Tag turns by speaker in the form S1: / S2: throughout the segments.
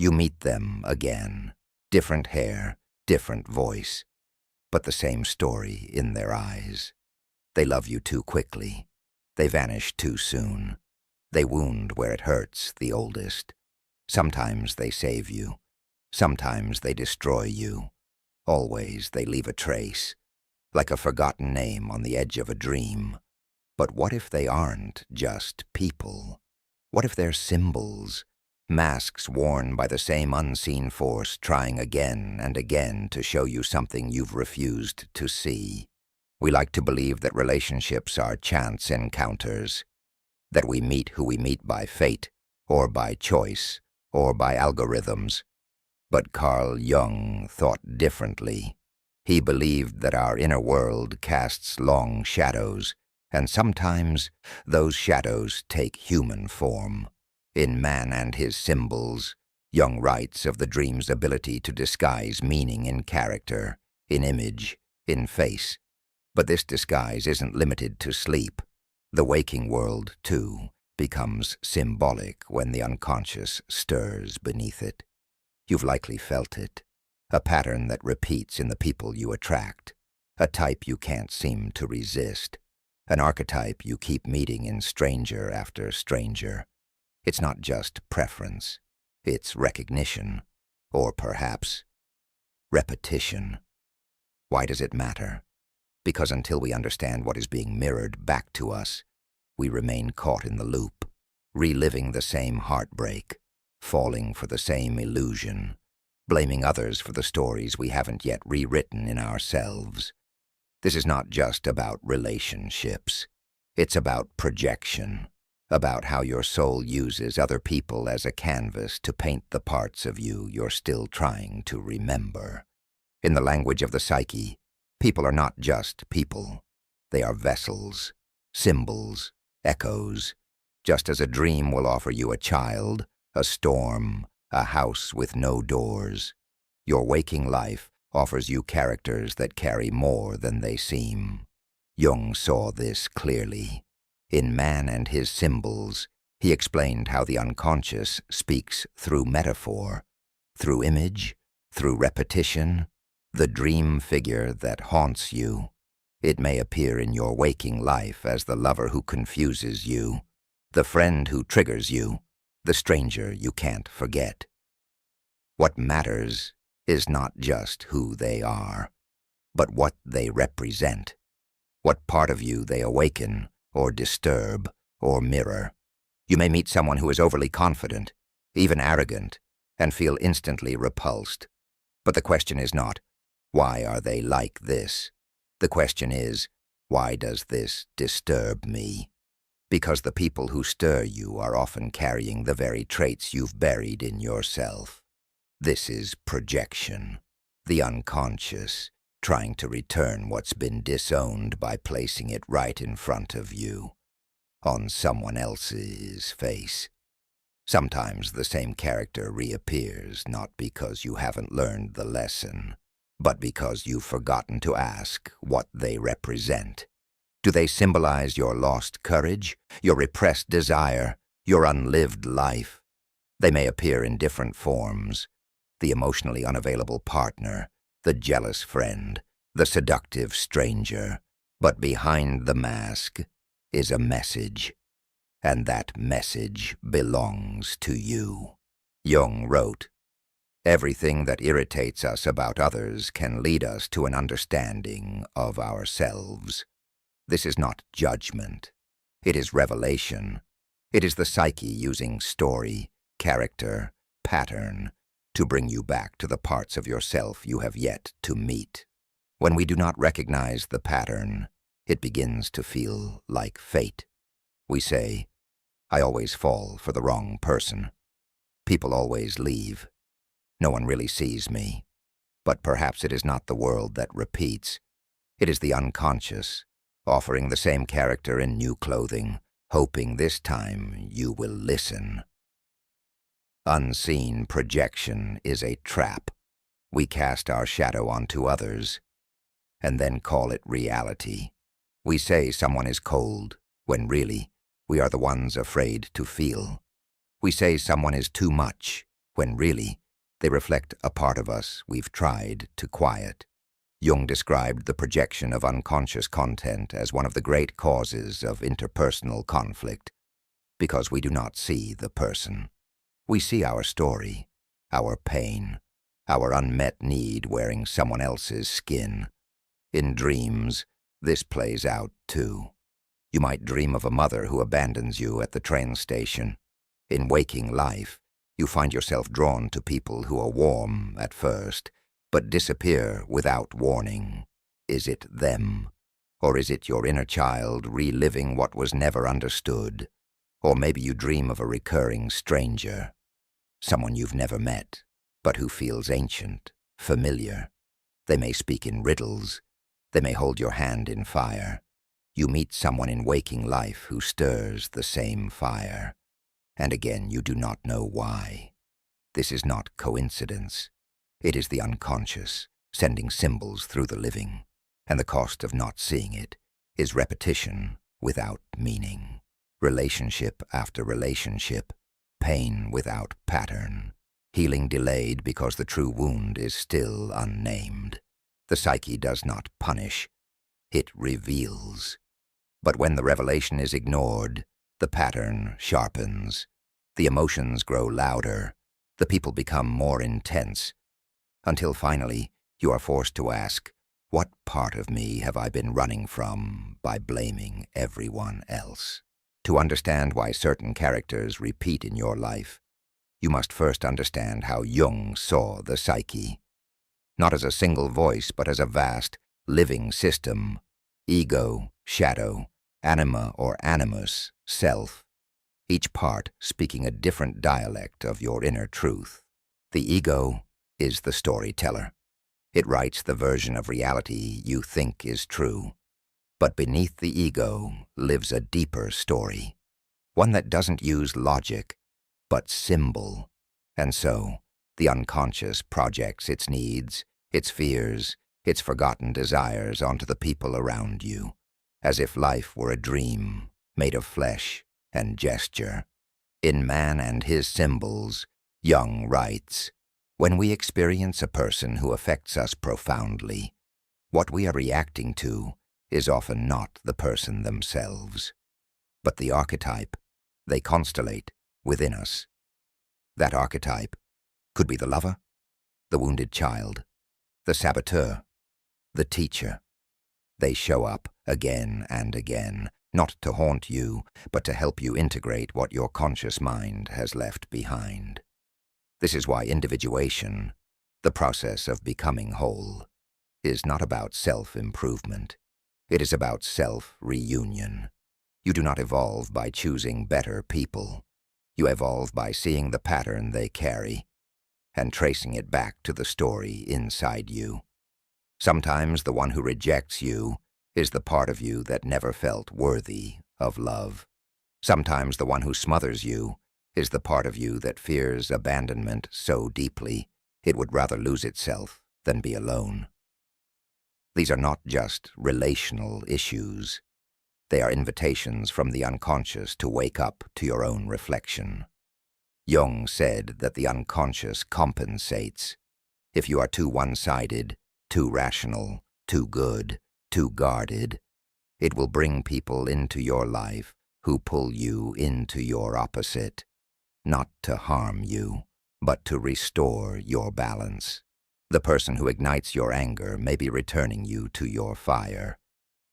S1: You meet them again. Different hair, different voice, but the same story in their eyes. They love you too quickly. They vanish too soon. They wound where it hurts the oldest. Sometimes they save you. Sometimes they destroy you. Always they leave a trace, like a forgotten name on the edge of a dream. But what if they aren't just people? What if they're symbols? Masks worn by the same unseen force trying again and again to show you something you've refused to see. We like to believe that relationships are chance encounters, that we meet who we meet by fate, or by choice, or by algorithms. But Carl Jung thought differently. He believed that our inner world casts long shadows, and sometimes those shadows take human form. In Man and His Symbols, Jung writes of the dream's ability to disguise meaning in character, in image, in face. But this disguise isn't limited to sleep. The waking world, too, becomes symbolic when the unconscious stirs beneath it. You've likely felt it, a pattern that repeats in the people you attract, a type you can't seem to resist, an archetype you keep meeting in stranger after stranger. It's not just preference, it's recognition, or perhaps repetition. Why does it matter? Because until we understand what is being mirrored back to us, we remain caught in the loop, reliving the same heartbreak, falling for the same illusion, blaming others for the stories we haven't yet rewritten in ourselves. This is not just about relationships. It's about projection, about how your soul uses other people as a canvas to paint the parts of you you're still trying to remember. In the language of the psyche, people are not just people. They are vessels, symbols, echoes. Just as a dream will offer you a child, a storm, a house with no doors, your waking life offers you characters that carry more than they seem. Jung saw this clearly. In Man and His Symbols, he explained how the unconscious speaks through metaphor, through image, through repetition. The dream figure that haunts you. It may appear in your waking life as the lover who confuses you, the friend who triggers you, the stranger you can't forget. What matters is not just who they are, but what they represent, what part of you they awaken, or disturb, or mirror. You may meet someone who is overly confident, even arrogant, and feel instantly repulsed. But the question is not, why are they like this? The question is, why does this disturb me? Because the people who stir you are often carrying the very traits you've buried in yourself. This is projection, the unconscious, trying to return what's been disowned by placing it right in front of you, on someone else's face. Sometimes the same character reappears not because you haven't learned the lesson, but because you've forgotten to ask what they represent. Do they symbolize your lost courage, your repressed desire, your unlived life? They may appear in different forms: the emotionally unavailable partner, the jealous friend, the seductive stranger. But behind the mask is a message, and that message belongs to you. Jung wrote, "Everything that irritates us about others can lead us to an understanding of ourselves." This is not judgment. It is revelation. It is the psyche using story, character, pattern to bring you back to the parts of yourself you have yet to meet. When we do not recognize the pattern, it begins to feel like fate. We say, "I always fall for the wrong person. People always leave. No one really sees me." But perhaps it is not the world that repeats. It is the unconscious, offering the same character in new clothing, hoping this time you will listen. Unseen projection is a trap. We cast our shadow onto others, and then call it reality. We say someone is cold, when really, we are the ones afraid to feel. We say someone is too much, when really they reflect a part of us we've tried to quiet. Jung described the projection of unconscious content as one of the great causes of interpersonal conflict, because we do not see the person. We see our story, our pain, our unmet need wearing someone else's skin. In dreams, this plays out too. You might dream of a mother who abandons you at the train station. In waking life, you find yourself drawn to people who are warm at first, but disappear without warning. Is it them? Or is it your inner child reliving what was never understood? Or maybe you dream of a recurring stranger, someone you've never met, but who feels ancient, familiar. They may speak in riddles. They may hold your hand in fire. You meet someone in waking life who stirs the same fire. And again, you do not know why. This is not coincidence. It is the unconscious, sending symbols through the living, and the cost of not seeing it is repetition without meaning. Relationship after relationship, pain without pattern, healing delayed because the true wound is still unnamed. The psyche does not punish, it reveals. But when the revelation is ignored, the pattern sharpens, the emotions grow louder, the people become more intense, until finally you are forced to ask, what part of me have I been running from by blaming everyone else? To understand why certain characters repeat in your life, you must first understand how Jung saw the psyche. Not as a single voice, but as a vast, living system. Ego, shadow, anima or animus, self. Each part speaking a different dialect of your inner truth. The ego is the storyteller. It writes the version of reality you think is true. But beneath the ego lives a deeper story, one that doesn't use logic, but symbol. And so, the unconscious projects its needs, its fears, its forgotten desires onto the people around you, as if life were a dream made of flesh and gesture. In Man and His Symbols, Jung writes, when we experience a person who affects us profoundly, what we are reacting to is often not the person themselves, but the archetype they constellate within us. That archetype could be the lover, the wounded child, the saboteur, the teacher. They show up again and again, not to haunt you, but to help you integrate what your conscious mind has left behind. This is why individuation, the process of becoming whole, is not about self-improvement. It is about self-reunion. You do not evolve by choosing better people. You evolve by seeing the pattern they carry and tracing it back to the story inside you. Sometimes the one who rejects you is the part of you that never felt worthy of love. Sometimes the one who smothers you is the part of you that fears abandonment so deeply it would rather lose itself than be alone. These are not just relational issues. They are invitations from the unconscious to wake up to your own reflection. Jung said that the unconscious compensates. If you are too one-sided, too rational, too good, too guarded, it will bring people into your life who pull you into your opposite, not to harm you, but to restore your balance. The person who ignites your anger may be returning you to your fire.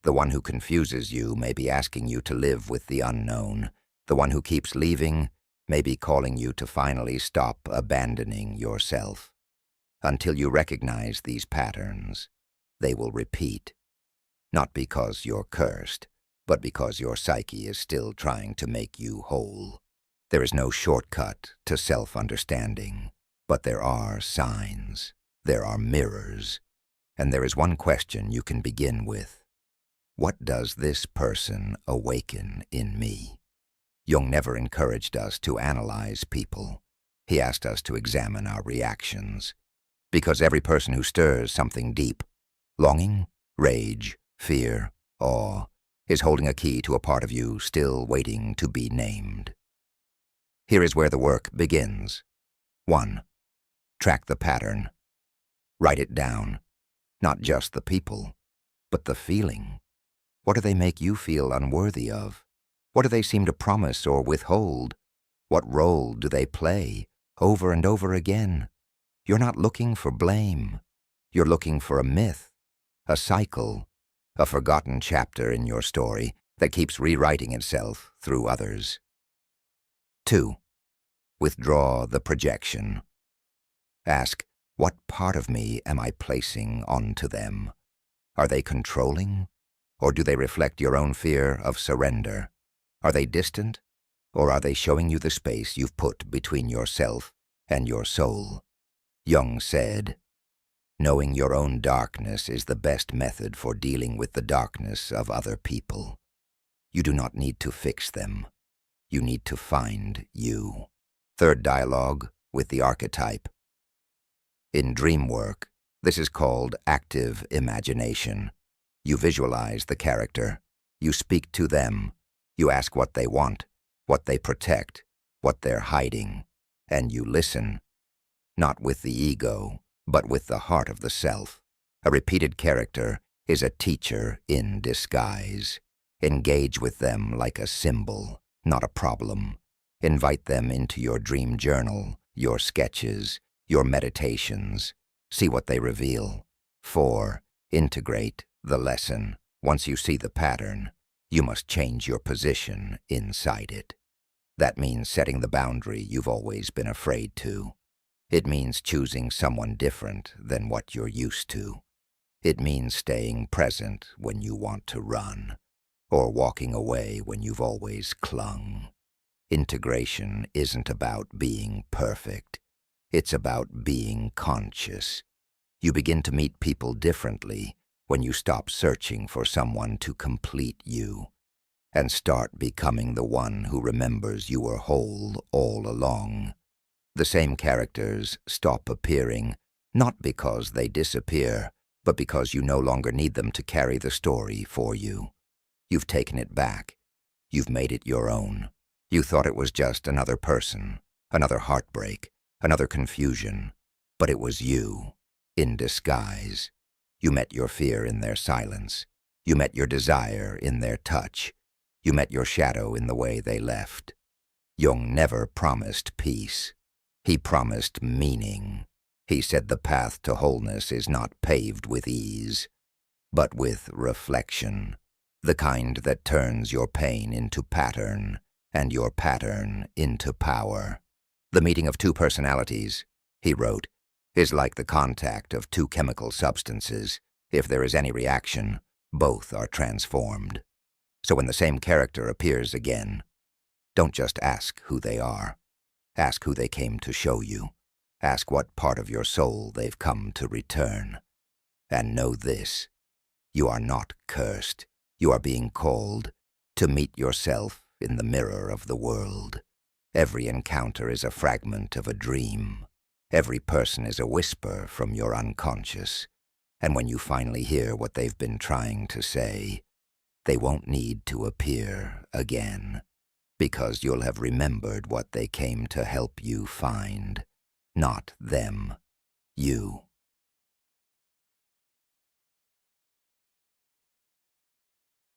S1: The one who confuses you may be asking you to live with the unknown. The one who keeps leaving may be calling you to finally stop abandoning yourself. Until you recognize these patterns, they will repeat. Not because you're cursed, but because your psyche is still trying to make you whole. There is no shortcut to self-understanding, but there are signs. There are mirrors, and there is one question you can begin with. What does this person awaken in me? Jung never encouraged us to analyze people. He asked us to examine our reactions. Because every person who stirs something deep, longing, rage, fear, awe, is holding a key to a part of you still waiting to be named. Here is where the work begins. 1. Track the pattern. Write it down. Not just the people, but the feeling. What do they make you feel unworthy of? What do they seem to promise or withhold? What role do they play over and over again? You're not looking for blame. You're looking for a myth, a cycle, a forgotten chapter in your story that keeps rewriting itself through others. 2. Withdraw the projection. Ask, what part of me am I placing onto them? Are they controlling, or do they reflect your own fear of surrender? Are they distant, or are they showing you the space you've put between yourself and your soul? Jung said, knowing your own darkness is the best method for dealing with the darkness of other people. You do not need to fix them. You need to find you. 3rd dialogue with the archetype. In dream work, this is called active imagination. You visualize the character. You speak to them. You ask what they want, what they protect, what they're hiding, and you listen. Not with the ego, but with the heart of the self. A repeated character is a teacher in disguise. Engage with them like a symbol, not a problem. Invite them into your dream journal, your sketches, your meditations. See what they reveal. 4. Integrate the lesson. Once you see the pattern, you must change your position inside it. That means setting the boundary you've always been afraid to. It means choosing someone different than what you're used to. It means staying present when you want to run, or walking away when you've always clung. Integration isn't about being perfect. It's about being conscious. You begin to meet people differently when you stop searching for someone to complete you and start becoming the one who remembers you were whole all along. The same characters stop appearing, not because they disappear, but because you no longer need them to carry the story for you. You've taken it back. You've made it your own. You thought it was just another person, another heartbreak, another confusion, but it was you, in disguise. You met your fear in their silence. You met your desire in their touch. You met your shadow in the way they left. Jung never promised peace. He promised meaning. He said the path to wholeness is not paved with ease, but with reflection, the kind that turns your pain into pattern and your pattern into power. The meeting of two personalities, he wrote, is like the contact of two chemical substances. If there is any reaction, both are transformed. So when the same character appears again, don't just ask who they are. Ask who they came to show you. Ask what part of your soul they've come to return. And know this, you are not cursed. You are being called to meet yourself in the mirror of the world. Every encounter is a fragment of a dream. Every person is a whisper from your unconscious. And when you finally hear what they've been trying to say, they won't need to appear again, because you'll have remembered what they came to help you find. Not them, you.